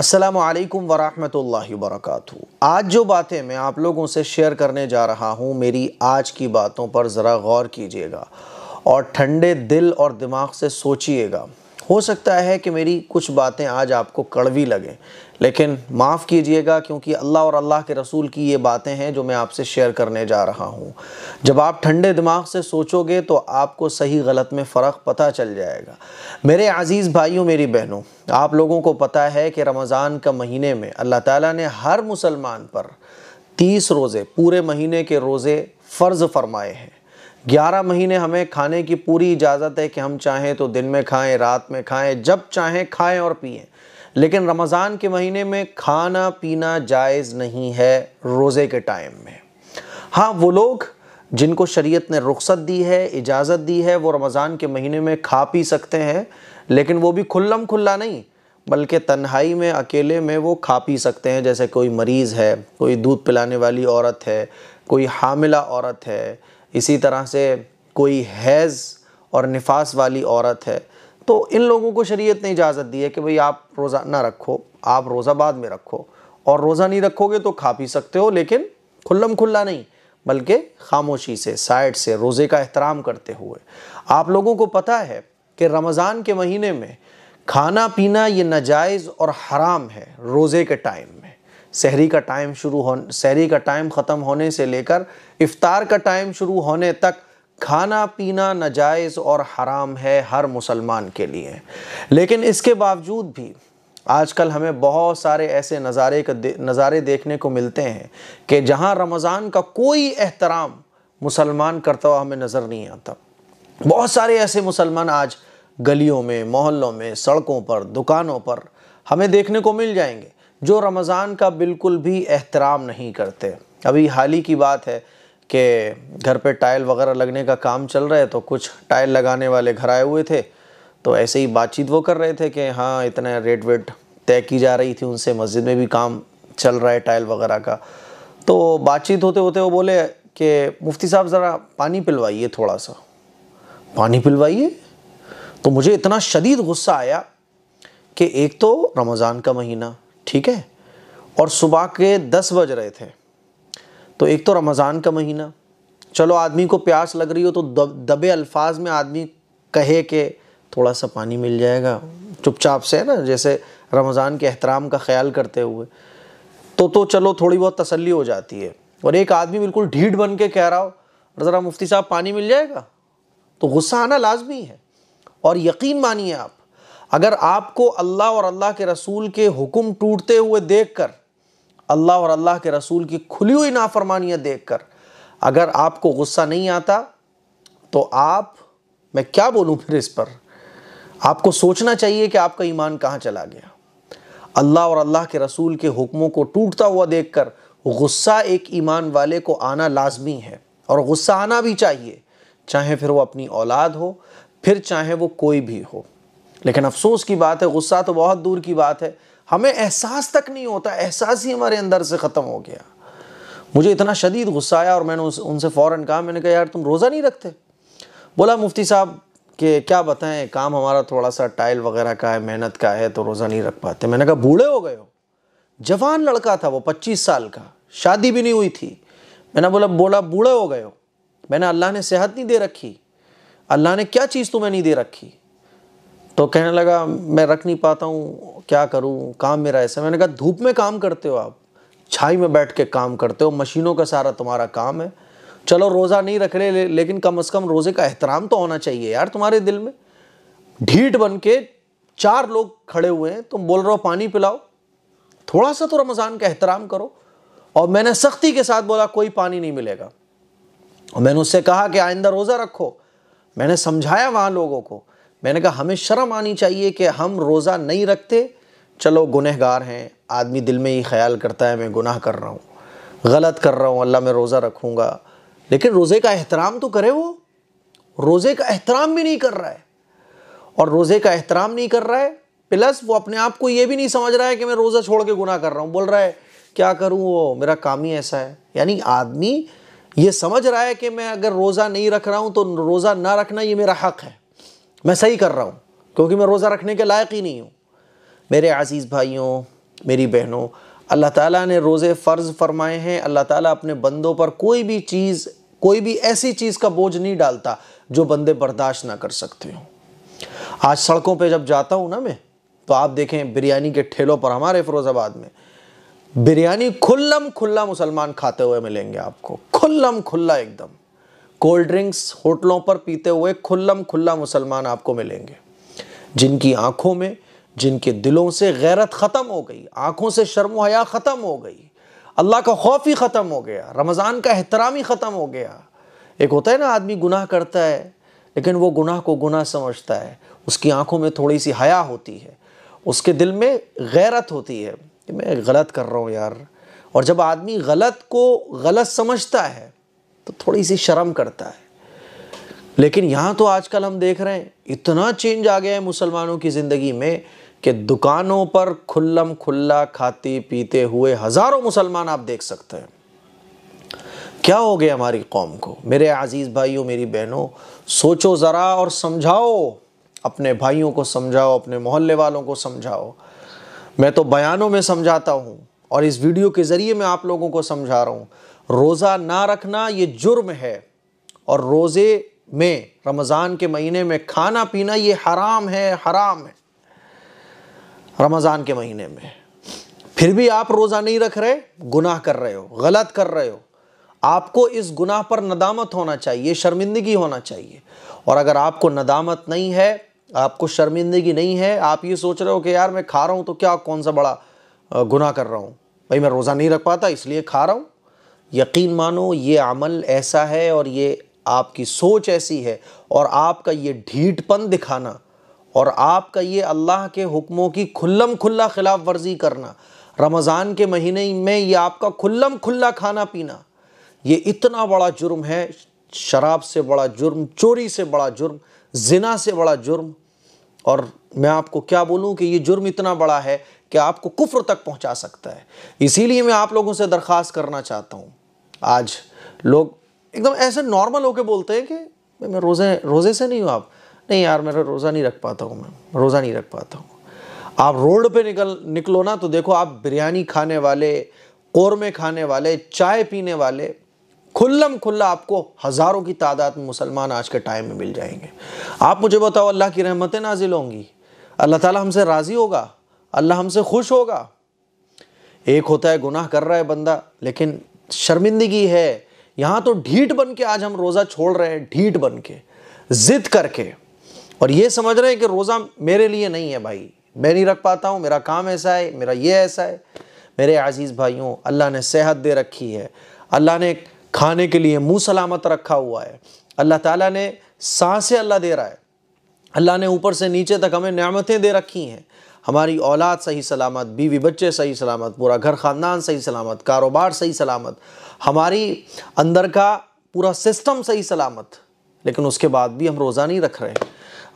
السلام علیکم ورحمۃ اللہ وبرکاتہ۔ آج جو باتیں میں آپ لوگوں سے شیئر کرنے جا رہا ہوں، میری آج کی باتوں پر ذرا غور کیجئے گا اور ٹھنڈے دل اور دماغ سے سوچئے گا۔ ہو سکتا ہے کہ میری کچھ باتیں آج آپ کو کڑوی لگیں، لیکن معاف کیجئے گا کیونکہ اللہ اور اللہ کے رسول کی یہ باتیں ہیں جو میں آپ سے شیئر کرنے جا رہا ہوں۔ جب آپ ٹھنڈے دماغ سے سوچو گے تو آپ کو صحیح غلط میں فرق پتہ چل جائے گا۔ میرے عزیز بھائیوں، میری بہنوں، آپ لوگوں کو پتہ ہے کہ رمضان کا مہینے میں اللہ تعالیٰ نے ہر مسلمان پر 30 روزے، پورے مہینے کے روزے فرض فرمائے ہیں۔ 11 مہینے ہمیں کھانے کی پوری اجازت ہے کہ ہم چاہیں تو دن میں کھائیں، رات میں کھائیں، جب چاہیں کھائیں اور پئیں، لیکن رمضان کے مہینے میں کھانا پینا جائز نہیں ہے روزے کے ٹائم میں۔ ہاں، وہ لوگ جن کو شریعت نے رخصت دی ہے، اجازت دی ہے، وہ رمضان کے مہینے میں کھا پی سکتے ہیں، لیکن وہ بھی کھلم کھلا نہیں بلکہ تنہائی میں، اکیلے میں وہ کھا پی سکتے ہیں۔ جیسے کوئی مریض ہے، کوئی دودھ پلانے والی عورت ہے، کوئی حاملہ عورت ہے، اسی طرح سے کوئی حیض اور نفاس والی عورت ہے، تو ان لوگوں کو شریعت نے اجازت دی ہے کہ بھئی آپ روزہ نہ رکھو، آپ روزہ بعد میں رکھو، اور روزہ نہیں رکھو گے تو کھا پی سکتے ہو، لیکن کھلم کھلا نہیں بلکہ خاموشی سے، سائڈ سے، روزے کا احترام کرتے ہوئے۔ آپ لوگوں کو پتہ ہے کہ رمضان کے مہینے میں کھانا پینا یہ ناجائز اور حرام ہے۔ روزے کے ٹائم میں سحری کا ٹائم ختم ہونے سے لے کر افطار کا ٹائم شروع ہونے تک کھانا پینا ناجائز اور حرام ہے ہر مسلمان کے لیے۔ لیکن اس کے باوجود بھی آج کل ہمیں بہت سارے ایسے نظارے دیکھنے کو ملتے ہیں کہ جہاں رمضان کا کوئی احترام مسلمان کرتا ہوا ہمیں نظر نہیں آتا۔ بہت سارے ایسے مسلمان آج گلیوں میں، محلوں میں، سڑکوں پر، دکانوں پر ہمیں دیکھنے کو مل جائیں گے جو رمضان کا بالکل بھی احترام نہیں کرتے۔ ابھی حال ہی کی بات ہے کہ گھر پہ ٹائل وغیرہ لگنے کا کام چل رہا ہے، تو کچھ ٹائل لگانے والے گھر آئے ہوئے تھے، تو ایسے ہی بات چیت وہ کر رہے تھے کہ ہاں اتنا ریٹ ویٹ طے کی جا رہی تھی ان سے، مسجد میں بھی کام چل رہا ہے ٹائل وغیرہ کا۔ تو بات چیت ہوتے ہوتے وہ بولے کہ مفتی صاحب ذرا پانی پلوائیے، تھوڑا سا پانی پلوائیے۔ تو مجھے اتنا شدید غصہ آیا کہ ایک تو رمضان کا مہینہ، ٹھیک ہے، اور صبح کے 10 بج رہے تھے، تو ایک تو رمضان کا مہینہ، چلو آدمی کو پیاس لگ رہی ہو تو دبے الفاظ میں آدمی کہے کہ تھوڑا سا پانی مل جائے گا، چپ چاپ سے، ہے نا، جیسے رمضان کے احترام کا خیال کرتے ہوئے، تو چلو تھوڑی بہت تسلی ہو جاتی ہے۔ اور ایک آدمی بالکل ڈھیٹ بن کے کہہ رہا ہو ذرا مفتی صاحب پانی مل جائے گا، تو غصہ آنا لازمی ہے۔ اور یقین مانیے آپ، اگر آپ کو اللہ اور اللہ کے رسول کے حکم ٹوٹتے ہوئے دیکھ کر، اللہ اور اللہ کے رسول کی کھلی ہوئی نافرمانیاں دیکھ کر اگر آپ کو غصہ نہیں آتا تو میں کیا بولوں پھر اس پر؟ آپ کو سوچنا چاہیے کہ آپ کا ایمان کہاں چلا گیا۔ اللہ اور اللہ کے رسول کے حکموں کو ٹوٹتا ہوا دیکھ کر غصہ ایک ایمان والے کو آنا لازمی ہے، اور غصہ آنا بھی چاہیے، چاہے پھر وہ اپنی اولاد ہو، پھر چاہے وہ کوئی بھی ہو۔ لیکن افسوس کی بات ہے، غصہ تو بہت دور کی بات ہے، ہمیں احساس تک نہیں ہوتا، احساس ہی ہمارے اندر سے ختم ہو گیا۔ مجھے اتنا شدید غصہ آیا اور میں نے ان سے فوراً کہا، میں نے کہا یار تم روزہ نہیں رکھتے؟ بولا مفتی صاحب کہ کیا بتائیں، کام ہمارا تھوڑا سا ٹائل وغیرہ کا ہے، محنت کا ہے، تو روزہ نہیں رکھ پاتے۔ میں نے کہا بوڑھے ہو گئے ہو؟ جوان لڑکا تھا وہ، 25 سال کا، شادی بھی نہیں ہوئی تھی۔ میں نے بولا بوڑھے ہو گئے ہو؟ میں نے اللہ نے صحت نہیں دے رکھی؟ اللہ نے کیا چیز تمہیں نہیں دے رکھی؟ تو کہنے لگا میں رکھ نہیں پاتا ہوں، کیا کروں، کام میرا ایسا۔ میں نے کہا دھوپ میں کام کرتے ہو آپ، چھائی میں بیٹھ کے کام کرتے ہو، مشینوں کا سارا تمہارا کام ہے، چلو روزہ نہیں رکھ رہے لیکن کم از کم روزے کا احترام تو ہونا چاہیے یار تمہارے دل میں۔ ڈھیٹ بن کے 4 لوگ کھڑے ہوئے ہیں، تم بول رہے ہو پانی پلاؤ، تھوڑا سا تو رمضان کا احترام کرو۔ اور میں نے سختی کے ساتھ بولا کوئی پانی نہیں ملے گا، اور میں نے اس سے کہا کہ آئندہ روزہ رکھو۔ میں نے سمجھایا وہاں لوگوں کو، میں نے کہا ہمیں شرم آنی چاہیے کہ ہم روزہ نہیں رکھتے، چلو گنہگار ہیں، آدمی دل میں ہی خیال کرتا ہے میں گناہ کر رہا ہوں، غلط کر رہا ہوں، اللہ میں روزہ رکھوں گا، لیکن روزے کا احترام تو کرے۔ وہ روزے کا احترام بھی نہیں کر رہا ہے، اور روزے کا احترام نہیں کر رہا ہے پلس وہ اپنے آپ کو یہ بھی نہیں سمجھ رہا ہے کہ میں روزہ چھوڑ کے گناہ کر رہا ہوں، بول رہا ہے کیا کروں، وہ میرا کام ہی ایسا ہے۔ یعنی آدمی یہ سمجھ رہا ہے کہ میں اگر روزہ نہیں رکھ رہا ہوں تو روزہ نہ رکھنا یہ میرا حق ہے، میں صحیح کر رہا ہوں کیونکہ میں روزہ رکھنے کے لائق ہی نہیں ہوں۔ میرے عزیز بھائیوں، میری بہنوں، اللہ تعالیٰ نے روزے فرض فرمائے ہیں۔ اللہ تعالیٰ اپنے بندوں پر کوئی بھی ایسی چیز کا بوجھ نہیں ڈالتا جو بندے برداشت نہ کر سکتے ہوں۔ آج سڑکوں پہ جب جاتا ہوں نا میں، تو آپ دیکھیں بریانی کے ٹھیلوں پر ہمارے فیروز آباد میں بریانی کھلم کھلا مسلمان کھاتے ہوئے ملیں گے آپ کو، کھلم کھلا ایک دم۔ کولڈ ڈرنکس ہوٹلوں پر پیتے ہوئے کھلم کھلا مسلمان آپ کو ملیں گے، جن کی آنکھوں میں، جن کے دلوں سے غیرت ختم ہو گئی، آنکھوں سے شرم و حیا ختم ہو گئی، اللہ کا خوف ہی ختم ہو گیا، رمضان کا احترام ہی ختم ہو گیا۔ ایک ہوتا ہے نا آدمی گناہ کرتا ہے لیکن وہ گناہ کو گناہ سمجھتا ہے، اس کی آنکھوں میں تھوڑی سی حیا ہوتی ہے، اس کے دل میں غیرت ہوتی ہے کہ میں غلط کر رہا ہوں یار۔ اور جب آدمی غلط کو غلط سمجھتا ہے تو تھوڑی سی شرم کرتا ہے۔ لیکن یہاں تو آج کل ہم دیکھ رہے ہیں اتنا چینج آ گیا ہے مسلمانوں کی زندگی میں کہ دکانوں پر کھلم کھلا کھاتے پیتے ہوئے ہزاروں مسلمان آپ دیکھ سکتے ہیں۔ کیا ہو گیا ہماری قوم کو؟ میرے عزیز بھائیوں، میری بہنوں، سوچو ذرا اور سمجھاؤ، اپنے بھائیوں کو سمجھاؤ، اپنے محلے والوں کو سمجھاؤ۔ میں تو بیانوں میں سمجھاتا ہوں اور اس ویڈیو کے ذریعے میں آپ لوگوں کو سمجھا رہا ہوں، روزہ نہ رکھنا یہ جرم ہے، اور روزے میں، رمضان کے مہینے میں کھانا پینا یہ حرام ہے، حرام ہے رمضان کے مہینے میں۔ پھر بھی آپ روزہ نہیں رکھ رہے، گناہ کر رہے ہو، غلط کر رہے ہو۔ آپ کو اس گناہ پر ندامت ہونا چاہیے، شرمندگی ہونا چاہیے۔ اور اگر آپ کو ندامت نہیں ہے، آپ کو شرمندگی نہیں ہے، آپ یہ سوچ رہے ہو کہ یار میں کھا رہا ہوں تو کیا کون سا بڑا گناہ کر رہا ہوں، بھائی میں روزہ نہیں رکھ پاتا اس لیے کھا رہا ہوں، یقین مانو یہ عمل ایسا ہے اور یہ آپ کی سوچ ایسی ہے، اور آپ کا یہ ڈھیٹ پن دکھانا اور آپ کا یہ اللہ کے حکموں کی کھلم کھلا خلاف ورزی کرنا، رمضان کے مہینے میں یہ آپ کا کھلم کھلا کھانا پینا، یہ اتنا بڑا جرم ہے۔ شراب سے بڑا جرم، چوری سے بڑا جرم، زنا سے بڑا جرم، اور میں آپ کو کیا بولوں کہ یہ جرم اتنا بڑا ہے کہ آپ کو کفر تک پہنچا سکتا ہے۔ اسی لیے میں آپ لوگوں سے درخواست کرنا چاہتا ہوں، آج لوگ ایک دم ایسے نارمل ہو کے بولتے ہیں کہ میں روزے سے نہیں ہوں، آپ نہیں یار میرا روزہ نہیں رکھ پاتا ہوں، میں روزہ نہیں رکھ پاتا ہوں۔ آپ روڈ پہ نکلو نا تو دیکھو آپ بریانی کھانے والے، قورمے کھانے والے، چائے پینے والے کھلم کھلا آپ کو ہزاروں کی تعداد میں مسلمان آج کے ٹائم میں مل جائیں گے۔ آپ مجھے بتاؤ اللہ کی رحمتیں نازل ہوں گی، اللہ تعالیٰ ہم سے راضی ہوگا، اللہ ہم سے خوش ہوگا۔ ایک ہوتا ہے گناہ کر رہا ہے بندہ لیکن شرمندگی ہے، یہاں تو ڈھیٹ بن کے آج ہم روزہ چھوڑ رہے ہیں، ڈھیٹ بن کے، ضد کر کے، اور یہ سمجھ رہے ہیں کہ روزہ میرے لیے نہیں ہے، بھائی میں نہیں رکھ پاتا ہوں، میرا کام ایسا ہے، میرا یہ ایسا ہے۔ میرے عزیز بھائیوں، اللہ نے صحت دے رکھی ہے، اللہ نے کھانے کے لیے منہ سلامت رکھا ہوا ہے، اللہ تعالیٰ نے سانسیں اللہ دے رہا ہے، اللہ نے اوپر سے نیچے تک ہمیں نعمتیں دے رکھی ہیں، ہماری اولاد صحیح سلامت، بیوی بچے صحیح سلامت، پورا گھر خاندان صحیح سلامت، کاروبار صحیح سلامت، ہماری اندر کا پورا سسٹم صحیح سلامت، لیکن اس کے بعد بھی ہم روزہ نہیں رکھ رہے۔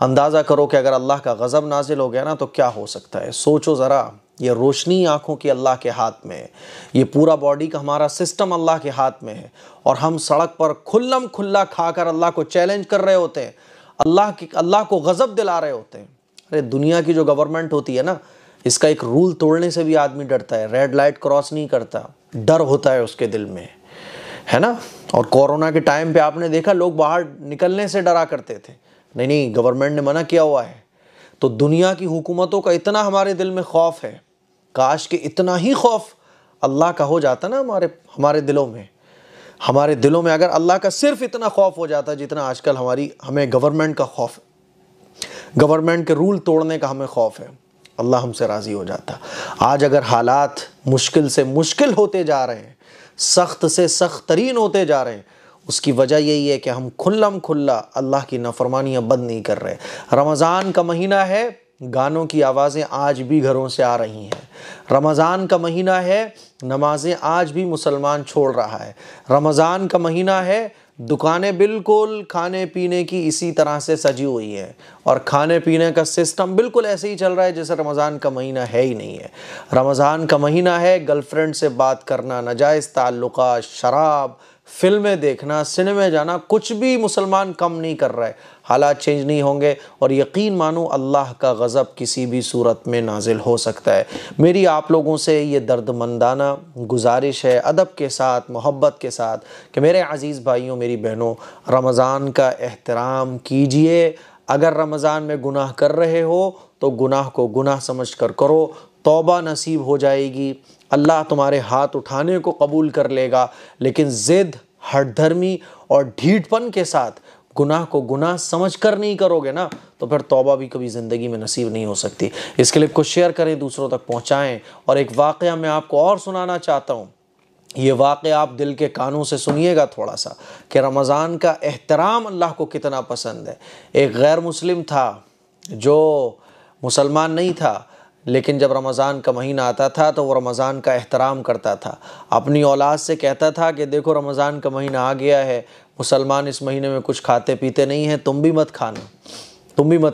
اندازہ کرو کہ اگر اللہ کا غضب نازل ہو گیا نا تو کیا ہو سکتا ہے۔ سوچو ذرا، یہ روشنی آنکھوں کی اللہ کے ہاتھ میں ہے، یہ پورا باڈی کا ہمارا سسٹم اللہ کے ہاتھ میں ہے، اور ہم سڑک پر کھلم کھلا کھا کر اللہ کو چیلنج کر رہے ہوتے ہیں، اللہ کو غضب دلا رہے ہوتے ہیں۔ ارے دنیا کی جو گورنمنٹ ہوتی ہے نا، اس کا ایک رول توڑنے سے بھی آدمی ڈرتا ہے، ریڈ لائٹ کراس نہیں کرتا، ڈر ہوتا ہے اس کے دل میں، ہے نا۔ اور کورونا کے ٹائم پہ آپ نے دیکھا لوگ باہر نکلنے سے ڈرا کرتے تھے، نہیں گورنمنٹ نے منع کیا ہوا ہے۔ تو دنیا کی حکومتوں کا اتنا ہمارے دل میں خوف ہے، کاش کہ اتنا ہی خوف اللہ کا ہو جاتا نا ہمارے دلوں میں اگر اللہ کا صرف اتنا خوف ہو جاتا جتنا آج کل ہمیں گورنمنٹ کا خوف ہے، گورنمنٹ کے رول توڑنے کا ہمیں خوف ہے، اللہ ہم سے راضی ہو جاتا۔ آج اگر حالات مشکل سے مشکل ہوتے جا رہے ہیں، سخت سے سخت ترین ہوتے جا رہے ہیں، اس کی وجہ یہی ہے کہ ہم کھلم کھلا اللہ کی نافرمانیاں بند نہیں کر رہے۔ رمضان کا مہینہ ہے، گانوں کی آوازیں آج بھی گھروں سے آ رہی ہیں۔ رمضان کا مہینہ ہے، نمازیں آج بھی مسلمان چھوڑ رہا ہے۔ رمضان کا مہینہ ہے، دکانیں بالکل کھانے پینے کی اسی طرح سے سجی ہوئی ہیں، اور کھانے پینے کا سسٹم بالکل ایسے ہی چل رہا ہے جیسے رمضان کا مہینہ ہے ہی نہیں ہے۔ رمضان کا مہینہ ہے، گرل فرینڈ سے بات کرنا، ناجائز تعلقات، شراب، فلمیں دیکھنا، سنیما جانا، کچھ بھی مسلمان کم نہیں کر رہا ہے۔ حالات چینج نہیں ہوں گے اور یقین مانو اللہ کا غضب کسی بھی صورت میں نازل ہو سکتا ہے۔ میری آپ لوگوں سے یہ درد مندانہ گزارش ہے، ادب کے ساتھ، محبت کے ساتھ، کہ میرے عزیز بھائیوں، میری بہنوں، رمضان کا احترام کیجئے۔ اگر رمضان میں گناہ کر رہے ہو تو گناہ کو گناہ سمجھ کر کرو، توبہ نصیب ہو جائے گی، اللہ تمہارے ہاتھ اٹھانے کو قبول کر لے گا۔ لیکن ضد، ہٹ دھرمی اور ڈھیٹ پن کے ساتھ گناہ کو گناہ سمجھ کر نہیں کرو گے نا، تو پھر توبہ بھی کبھی زندگی میں نصیب نہیں ہو سکتی۔ اس کلپ کو شیئر کریں، دوسروں تک پہنچائیں۔ اور ایک واقعہ میں آپ کو اور سنانا چاہتا ہوں، یہ واقعہ آپ دل کے کانوں سے سنیے گا تھوڑا سا، کہ رمضان کا احترام اللہ کو کتنا پسند ہے۔ ایک غیر مسلم تھا جو مسلمان نہیں تھا، لیکن جب رمضان کا مہینہ آتا تھا تو وہ رمضان کا احترام کرتا تھا۔ اپنی اولاد سے کہتا تھا کہ دیکھو رمضان کا مہینہ آ گیا ہے، مسلمان اس مہینے میں کچھ کھاتے پیتے نہیں ہیں، تم بھی مت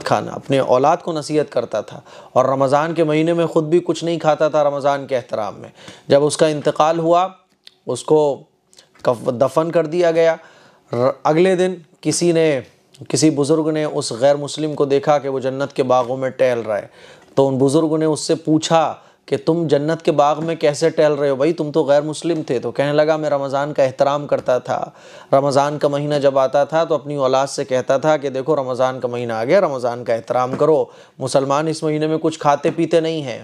کھانا۔ اپنے اولاد کو نصیحت کرتا تھا، اور رمضان کے مہینے میں خود بھی کچھ نہیں کھاتا تھا رمضان کے احترام میں۔ جب اس کا انتقال ہوا، اس کو دفن کر دیا گیا۔ اگلے دن کسی بزرگ نے اس غیر مسلم کو دیکھا کہ وہ جنت کے باغوں میں ٹہل رہا ہے، تو ان بزرگوں نے اس سے پوچھا کہ تم جنت کے باغ میں کیسے ٹہل رہے ہو بھائی، تم تو غیر مسلم تھے؟ تو کہنے لگا میں رمضان کا احترام کرتا تھا، رمضان کا مہینہ جب آتا تھا تو اپنی اولاد سے کہتا تھا کہ دیکھو رمضان کا مہینہ آ گیا، رمضان کا احترام کرو، مسلمان اس مہینے میں کچھ کھاتے پیتے نہیں ہیں۔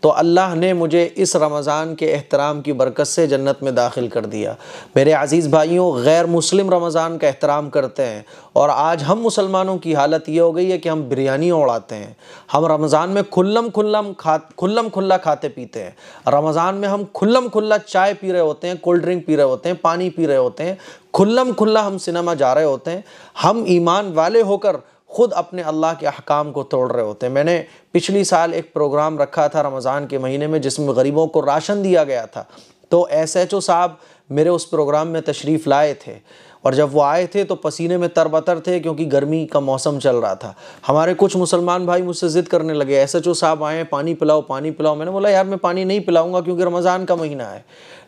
تو اللہ نے مجھے اس رمضان کے احترام کی برکت سے جنت میں داخل کر دیا۔ میرے عزیز بھائیوں، غیر مسلم رمضان کا احترام کرتے ہیں، اور آج ہم مسلمانوں کی حالت یہ ہو گئی ہے کہ ہم بریانی اڑاتے ہیں، ہم رمضان میں کھلم کھلا کھاتے پیتے ہیں، رمضان میں ہم کھلم کھلا چائے پی رہے ہوتے ہیں، کولڈ ڈرنک پی رہے ہوتے ہیں، پانی پی رہے ہوتے ہیں، کھلم کھلا ہم سنیما جا رہے ہوتے ہیں، ہم ایمان والے ہو کر خود اپنے اللہ کے احکام کو توڑ رہے ہوتے ہیں۔ میں نے پچھلی سال ایک پروگرام رکھا تھا رمضان کے مہینے میں، جس میں غریبوں کو راشن دیا گیا تھا، تو ایس ایچ او صاحب میرے اس پروگرام میں تشریف لائے تھے، اور جب وہ آئے تھے تو پسینے میں تربتر تھے، کیونکہ گرمی کا موسم چل رہا تھا۔ ہمارے کچھ مسلمان بھائی مجھ سے ضد کرنے لگے، ایس ایچ او صاحب آئے ہیں، پانی پلاؤ پانی پلاؤ۔ میں نے بولا یار میں پانی نہیں پلاؤں گا کیونکہ رمضان کا مہینہ ہے،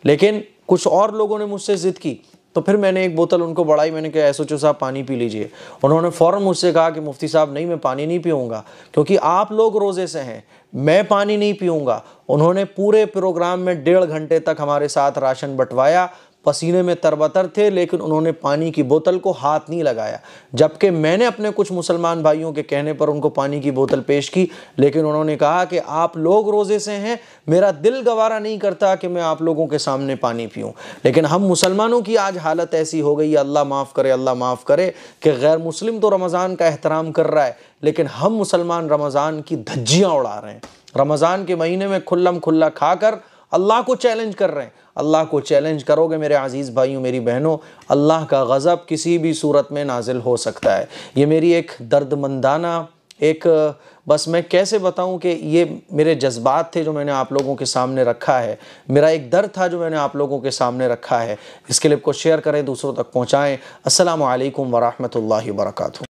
لیکن کچھ اور لوگوں نے مجھ سے ضد کی، تو پھر میں نے ایک بوتل ان کو بڑھائی، میں نے کہا ایس ایچ او صاحب پانی پی لیجئے۔ انہوں نے فوراً مجھ سے کہا کہ مفتی صاحب نہیں، میں پانی نہیں پیوں گا کیونکہ آپ لوگ روزے سے ہیں، میں پانی نہیں پیوں گا۔ انہوں نے پورے پروگرام میں 1.5 گھنٹے تک ہمارے ساتھ راشن بٹوایا، پسینے میں تربتر تھے، لیکن انہوں نے پانی کی بوتل کو ہاتھ نہیں لگایا، جبکہ میں نے اپنے کچھ مسلمان بھائیوں کے کہنے پر ان کو پانی کی بوتل پیش کی، لیکن انہوں نے کہا کہ آپ لوگ روزے سے ہیں، میرا دل گوارا نہیں کرتا کہ میں آپ لوگوں کے سامنے پانی پیوں۔ لیکن ہم مسلمانوں کی آج حالت ایسی ہو گئی ہے، اللہ معاف کرے کہ غیر مسلم تو رمضان کا احترام کر رہا ہے، لیکن ہم مسلمان رمضان کی دھجیاں اڑا رہے ہیں، رمضان کے مہینے میں کھلم کھلا کھا کر اللہ کو چیلنج کر رہے ہیں۔ اللہ کو چیلنج کرو گے میرے عزیز بھائیوں، میری بہنوں، اللہ کا غضب کسی بھی صورت میں نازل ہو سکتا ہے۔ یہ میری ایک درد مندانہ بس میں کیسے بتاؤں کہ یہ میرے جذبات تھے جو میں نے آپ لوگوں کے سامنے رکھا ہے، میرا ایک درد تھا جو میں نے آپ لوگوں کے سامنے رکھا ہے۔ اس کلپ کو شیئر کریں، دوسروں تک پہنچائیں۔ السلام علیکم ورحمۃ اللہ وبرکاتہ۔